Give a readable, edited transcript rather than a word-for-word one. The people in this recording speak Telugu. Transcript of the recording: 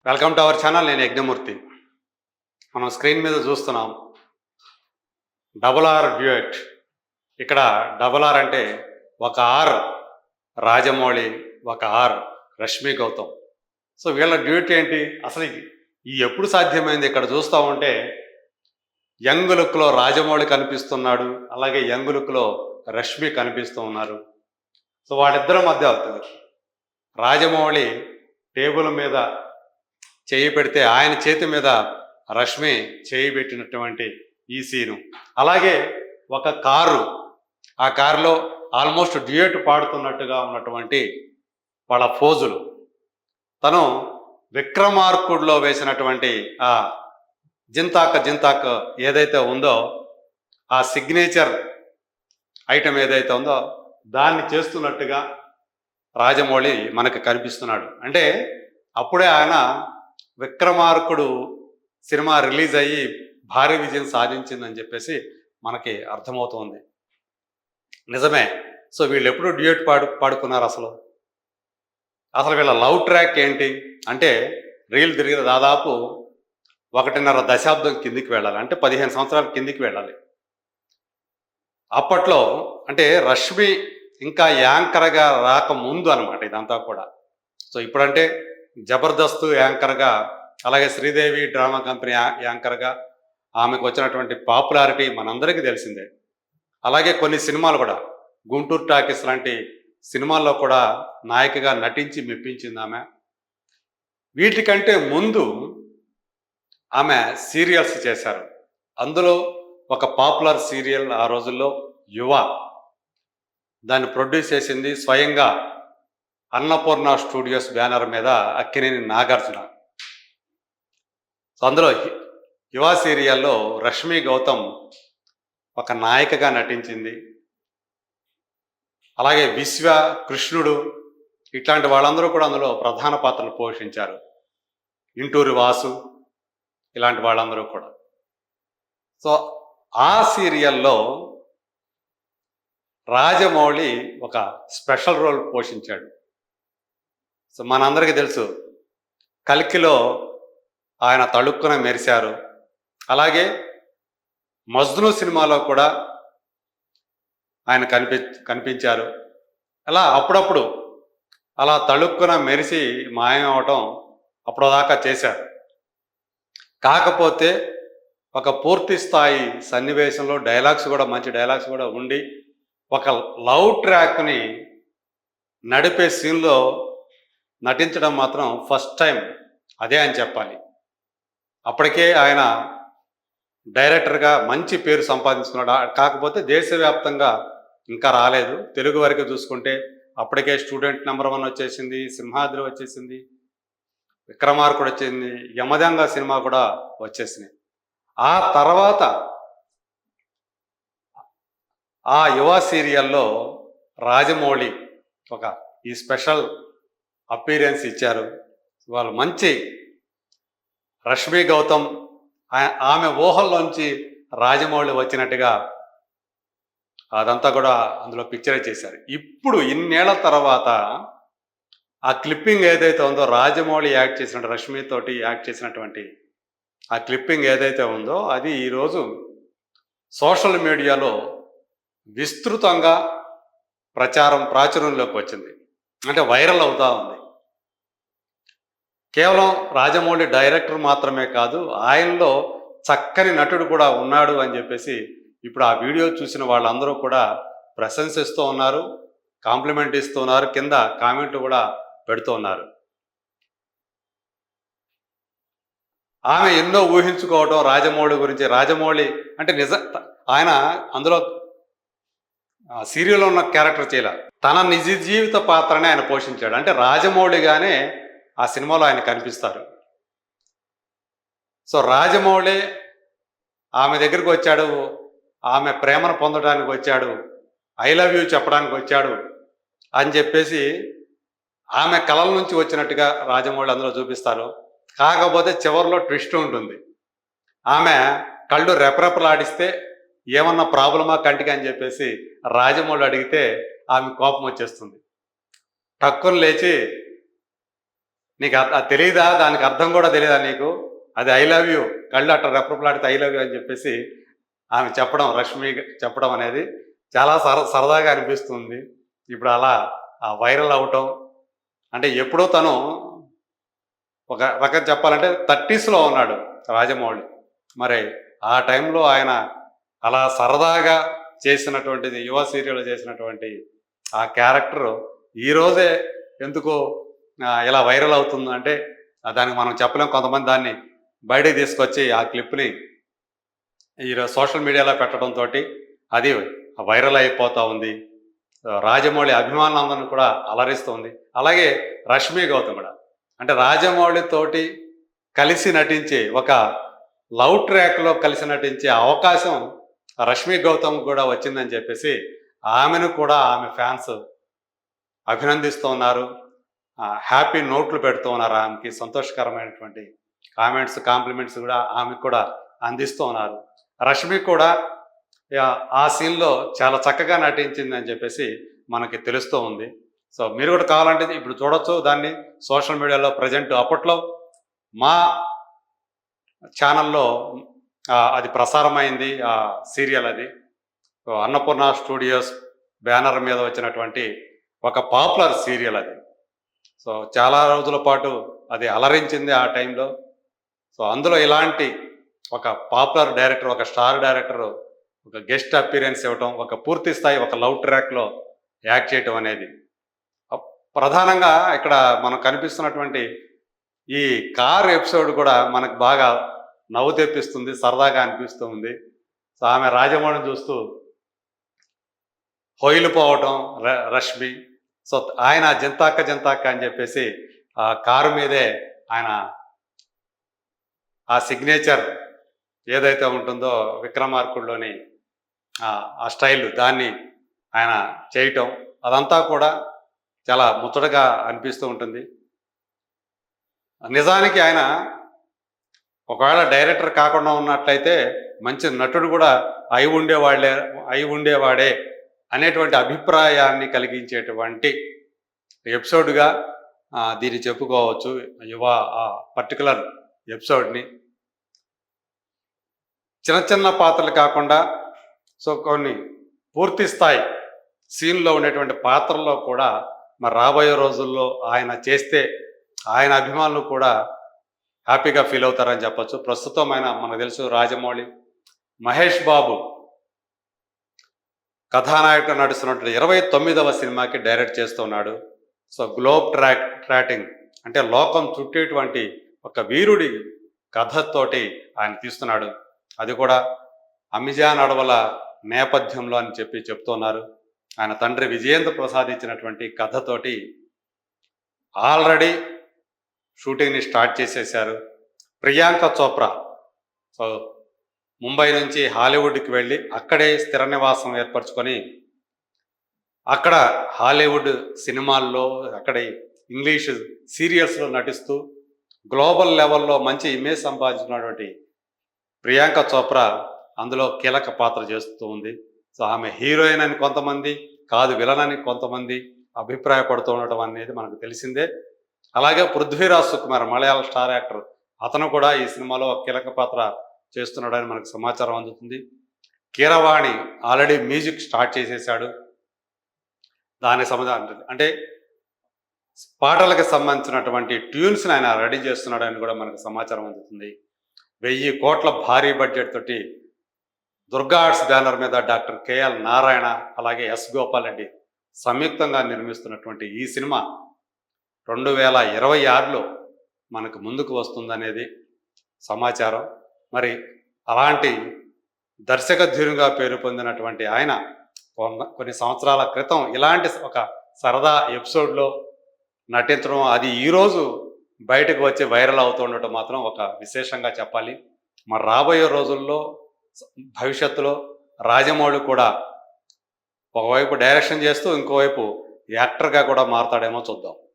Welcome to our channel. నేను యజ్ఞమూర్తి. మనం స్క్రీన్ మీద చూస్తున్నాం డబుల్ ఆర్ డ్యూయట్. ఇక్కడ డబుల్ ఆర్ అంటే ఒక ఆర్ రాజమౌళి, ఒక ఆర్ రష్మి గౌతమ్. సో వీళ్ళ డ్యూయట్ ఏంటి అసలు, ఈ ఎప్పుడు సాధ్యమైంది? ఇక్కడ చూస్తూ ఉంటే యంగ్ లుక్లో రాజమౌళి కనిపిస్తున్నాడు, అలాగే యంగ్ లుక్లో రష్మి కనిపిస్తూ ఉన్నారు. సో వాళ్ళిద్దరి మధ్య అవుతుంది. రాజమౌళి టేబుల్ మీద చేయి పెడితే ఆయన చేతి మీద రష్మి చేయి పెట్టినటువంటి ఈ సీను. అలాగే ఒక కారు, ఆ కారులో ఆల్మోస్ట్ డ్యూయట్ పాడుతున్నట్టుగా ఉన్నటువంటి వాళ్ళ ఫోజులు. తను విక్రమార్కుడిలో వేసినటువంటి ఆ జింతాక్ జింతాక్ ఏదైతే ఉందో, ఆ సిగ్నేచర్ ఐటమ్ ఏదైతే ఉందో దాన్ని చేస్తున్నట్టుగా రాజమౌళి మనకు కనిపిస్తున్నాడు. అంటే అప్పుడే ఆయన విక్రమార్కుడు సినిమా రిలీజ్ అయ్యి భారీ విజయం సాధించిందని చెప్పేసి మనకి అర్థమవుతోంది. నిజమే. సో వీళ్ళు ఎప్పుడు డ్యూయట్ పాడుకున్నారు? అసలు వీళ్ళ లవ్ ట్రాక్ ఏంటి అంటే, రీల్ తిరిగిన దాదాపు 1.5 దశాబ్దం కిందికి వెళ్ళాలి, అంటే 15 సంవత్సరాల కిందికి వెళ్ళాలి. అప్పట్లో అంటే రష్మి ఇంకా యాంకర్గా రాకముందు అనమాట ఇదంతా కూడా. సో ఇప్పుడంటే జబర్దస్త్ యాంకర్గా, అలాగే శ్రీదేవి డ్రామా కంపెనీ యాంకర్గా ఆమెకు వచ్చినటువంటి పాపులారిటీ మనందరికీ తెలిసిందే. అలాగే కొన్ని సినిమాలు కూడా, గుంటూరు టాకీస్ లాంటి సినిమాల్లో కూడా నాయికగా నటించి మెప్పించింది ఆమె. వీటికంటే ముందు ఆమె సీరియల్స్ చేశారు. అందులో ఒక పాపులర్ సీరియల్ ఆ రోజుల్లో యువ. దాన్ని ప్రొడ్యూస్ చేసింది స్వయంగా అన్నపూర్ణ స్టూడియోస్ బ్యానర్ మీద అక్కినేని నాగార్జున. సో అందులో యువ సీరియల్లో రష్మి గౌతమ్ ఒక నాయికగా నటించింది. అలాగే విశ్వ, కృష్ణుడు ఇట్లాంటి వాళ్ళందరూ కూడా అందులో ప్రధాన పాత్రలు పోషించారు. ఇంటూరి వాసు ఇలాంటి వాళ్ళందరూ కూడా. సో ఆ సీరియల్లో రాజమౌళి ఒక స్పెషల్ రోల్ పోషించాడు. సో మనందరికీ తెలుసు, కల్కిలో ఆయన తళుక్కున మెరిశారు. అలాగే మజ్ను సినిమాలో కూడా ఆయన కనిపించారు. అలా అప్పుడప్పుడు అలా తళుక్కున మెరిసి మాయమవటం అప్పటిదాకా చేశారు. కాకపోతే ఒక పూర్తి స్థాయి సన్నివేశంలో డైలాగ్స్ కూడా, మంచి డైలాగ్స్ కూడా ఉండి ఒక లవ్ ట్రాక్ని నడిపే సీన్లో నటించడం మాత్రం ఫస్ట్ టైం అదే అని చెప్పాలి. అప్పటికే ఆయన డైరెక్టర్గా మంచి పేరు సంపాదించుకున్నాడు. కాకపోతే దేశవ్యాప్తంగా ఇంకా రాలేదు. తెలుగు వరకు చూసుకుంటే అప్పటికే స్టూడెంట్ నెంబర్ 1 వచ్చేసింది, సింహాద్రి వచ్చేసింది, విక్రమార్కుడు వచ్చింది, యమదంగ సినిమా కూడా వచ్చేసినాయి. ఆ తర్వాత ఆ యువ సీరియల్లో రాజమౌళి ఒక ఈ స్పెషల్ అపీరెన్స్ ఇచ్చారు. వాళ్ళు మంచి రష్మి గౌతమ్ ఆమె ఊహల్లోంచి రాజమౌళి వచ్చినట్టుగా అదంతా కూడా అందులో పిక్చరైజ్ చేశారు. ఇప్పుడు ఇన్నేళ్ల తర్వాత ఆ క్లిప్పింగ్ ఏదైతే ఉందో, రాజమౌళి యాక్ట్ చేసిన, రష్మితోటి యాక్ట్ చేసినటువంటి ఆ క్లిప్పింగ్ ఏదైతే ఉందో అది ఈరోజు సోషల్ మీడియాలో విస్తృతంగా ప్రాచుర్యంలోకి వచ్చింది. అంటే వైరల్ అవుతా ఉంది. కేవలం రాజమౌళి డైరెక్టర్ మాత్రమే కాదు, ఆయనలో చక్కని నటుడు కూడా ఉన్నాడు అని చెప్పేసి ఇప్పుడు ఆ వీడియో చూసిన వాళ్ళందరూ కూడా ప్రశంసిస్తూ ఉన్నారు, కాంప్లిమెంట్ ఇస్తూ ఉన్నారు, కింద కామెంట్లు కూడా పెడుతూ ఉన్నారు. ఆమె ఎన్నో ఊహించుకోవటం రాజమౌళి గురించి. రాజమౌళి అంటే ఆయన అందులో సీరియల్లో ఉన్న క్యారెక్టర్ చేయలే, తన నిజ జీవిత పాత్రనే ఆయన పోషించాడు. అంటే రాజమౌళిగానే ఆ సినిమాలో ఆయన కనిపిస్తారు. సో రాజమౌళి ఆమె దగ్గరికి వచ్చాడు, ఆమె ప్రేమను పొందడానికి వచ్చాడు, ఐ లవ్ యూ చెప్పడానికి వచ్చాడు అని చెప్పేసి ఆమె కళల నుంచి వచ్చినట్టుగా రాజమౌళి అందులో చూపిస్తారు. కాకపోతే చివరిలో ట్విస్ట్ ఉంటుంది. ఆమె కళ్ళు రెపరెపలాడిస్తే ఏమన్నా ప్రాబ్లమా కంటికి అని చెప్పేసి రాజమౌళి అడిగితే ఆమె కోపం వచ్చేస్తుంది. టక్కున లేచి నీకు అది తెలియదా? దానికి అర్థం కూడా తెలియదా నీకు? అది ఐ లవ్ యూ, కళ్ళు అట్ట రెప్పలాడితే ఐ లవ్ యూ అని చెప్పేసి ఆమె చెప్పడం, రష్మి చెప్పడం అనేది చాలా సరదాగా అనిపిస్తుంది. ఇప్పుడు అలా వైరల్ అవటం అంటే ఎప్పుడో తను ఒక రకం చెప్పాలంటే 30స్లో ఉన్నాడు రాజమౌళి. మరి ఆ టైంలో ఆయన అలా సరదాగా చేసినటువంటిది, యువ సీరియల్ చేసినటువంటి ఆ క్యారెక్టర్ ఈరోజే ఎందుకో ఇలా వైరల్ అవుతుంది అంటే దానికి మనం చెప్పలేం. కొంతమంది దాన్ని బయటికి తీసుకొచ్చి ఆ క్లిప్ని ఈరోజు సోషల్ మీడియాలో పెట్టడంతో అది వైరల్ అయిపోతూ ఉంది. రాజమౌళి అభిమానులందరినీ కూడా అలరిస్తుంది. అలాగే రష్మి గౌతమ్ కూడా అంటే రాజమౌళి తోటి కలిసి నటించే ఒక లవ్ ట్రాక్లో కలిసి నటించే అవకాశం రష్మి గౌతమ్ కూడా వచ్చిందని చెప్పేసి ఆమెను కూడా ఆమె ఫ్యాన్స్ అభినందిస్తూ ఉన్నారు. హ్యాపీ నోట్లు పెడుతూ ఉన్నారు. ఆమెకి సంతోషకరమైనటువంటి కామెంట్స్, కాంప్లిమెంట్స్ కూడా ఆమెకు కూడా అందిస్తూ ఉన్నారు. రష్మి కూడా ఆ సీన్లో చాలా చక్కగా నటించింది అని చెప్పేసి మనకి తెలుస్తూ ఉంది. సో మీరు కూడా కావాలంటే ఇప్పుడు చూడొచ్చు దాన్ని సోషల్ మీడియాలో ప్రజెంట్. అప్పట్లో మా ఛానల్లో అది ప్రసారమైంది ఆ సీరియల్. అది అన్నపూర్ణ స్టూడియోస్ బ్యానర్ మీద వచ్చినటువంటి ఒక పాపులర్ సీరియల్ అది. సో చాలా రోజుల పాటు అది అలరించింది ఆ టైంలో. సో అందులో ఇలాంటి ఒక పాపులర్ డైరెక్టర్, ఒక స్టార్ డైరెక్టర్ ఒక గెస్ట్ అపీరెన్స్ ఇవ్వటం, ఒక పూర్తి స్థాయి ఒక లవ్ ట్రాక్లో యాక్ట్ చేయటం అనేది ప్రధానంగా ఇక్కడ మనకు కనిపిస్తున్నటువంటి ఈ కార్ ఎపిసోడ్ కూడా మనకు బాగా నవ్వు తెప్పిస్తుంది, సరదాగా అనిపిస్తుంది. సో ఆమె రాజమౌళిని చూస్తూ హొయిలిపోవటం రష్మి. సో ఆయన జంతాక్క జంతాక్క అని చెప్పేసి ఆ కారు మీదే ఆయన ఆ సిగ్నేచర్ ఏదైతే ఉంటుందో విక్రమార్కుడులోని ఆ స్టైల్ దాన్ని ఆయన చేయటం అదంతా కూడా చాలా ముచ్చటగా అనిపిస్తూ ఉంటుంది. నిజానికి ఆయన ఒకవేళ డైరెక్టర్ కాకుండా ఉన్నట్లయితే మంచి నటుడు కూడా అయి ఉండేవాడే అనేటువంటి అభిప్రాయాన్ని కలిగించేటువంటి ఎపిసోడ్గా దీన్ని చెప్పుకోవచ్చు. ఆ పర్టికులర్ ఎపిసోడ్ని చిన్న చిన్న పాత్రలు కాకుండా సో కొన్ని పూర్తి స్థాయి సీన్లో ఉండేటువంటి పాత్రల్లో కూడా మరి రాబోయే రోజుల్లో ఆయన చేస్తే ఆయన అభిమానులు కూడా హ్యాపీగా ఫీల్ అవుతారని చెప్పచ్చు. ప్రస్తుతం ఆయన మనకు తెలుసు రాజమౌళి మహేష్ బాబు కథానాయకుడు నడుస్తున్నటువంటి 29వ సినిమాకి డైరెక్ట్ చేస్తున్నాడు. సో గ్లోబ్ ట్రాటింగ్ అంటే లోకం చుట్టేటువంటి ఒక వీరుడి కథతోటి ఆయన తీస్తున్నాడు. అది కూడా అమెజాన్ అడవుల నేపథ్యంలో అని చెప్తున్నారు. ఆయన తండ్రి విజయేంద్ర ప్రసాద్ ఇచ్చినటువంటి కథతోటి ఆల్రెడీ షూటింగ్ని స్టార్ట్ చేసేశారు. ప్రియాంక చోప్రా సో ముంబై నుంచి హాలీవుడ్కి వెళ్ళి అక్కడే స్థిర నివాసం ఏర్పరచుకొని అక్కడ హాలీవుడ్ సినిమాల్లో అక్కడే ఇంగ్లీష్ సీరియల్స్లో నటిస్తూ గ్లోబల్ లెవెల్లో మంచి ఇమేజ్ సంపాదించుకున్నటువంటి ప్రియాంక చోప్రా అందులో కీలక పాత్ర చేస్తూ ఉంది. సో ఆమె హీరోయిన్ అని కొంతమంది, కాదు విలన్ అని కొంతమంది అభిప్రాయపడుతూ ఉండటం అనేది మనకు తెలిసిందే. అలాగే పృథ్వీరాజ్ సుకుమార్ మలయాళ స్టార్ యాక్టర్, అతను కూడా ఈ సినిమాలో కీలక పాత్ర చేస్తున్నాడని మనకు సమాచారం అందుతుంది. కీరవాణి ఆల్రెడీ మ్యూజిక్ స్టార్ట్ చేసేసాడు. దానికి సంబంధించి అంటే పాటలకు సంబంధించినటువంటి ట్యూన్స్ని ఆయన రెడీ చేస్తున్నాడని కూడా మనకు సమాచారం అందుతుంది. 1000 కోట్ల భారీ బడ్జెట్ తోటి దుర్గా ఆర్ట్స్ బ్యానర్ మీద డాక్టర్ కేఎల్ నారాయణ అలాగే ఎస్ గోపాల్ రెడ్డి సంయుక్తంగా నిర్మిస్తున్నటువంటి ఈ సినిమా 2026లో మనకు ముందుకు వస్తుందనేది సమాచారం. మరి అలాంటి దర్శకధీరుగా పేరు పొందినటువంటి ఆయన కొన్ని సంవత్సరాల క్రితం ఇలాంటి ఒక సరదా ఎపిసోడ్లో నటించడం, అది ఈరోజు బయటకు వచ్చి వైరల్ అవుతుండటం మాత్రం ఒక విశేషంగా చెప్పాలి. మరి రాబోయే రోజుల్లో భవిష్యత్తులో రాజమౌళి కూడా ఒకవైపు డైరెక్షన్ చేస్తూ ఇంకోవైపు యాక్టర్గా కూడా మారతాడేమో చూద్దాం.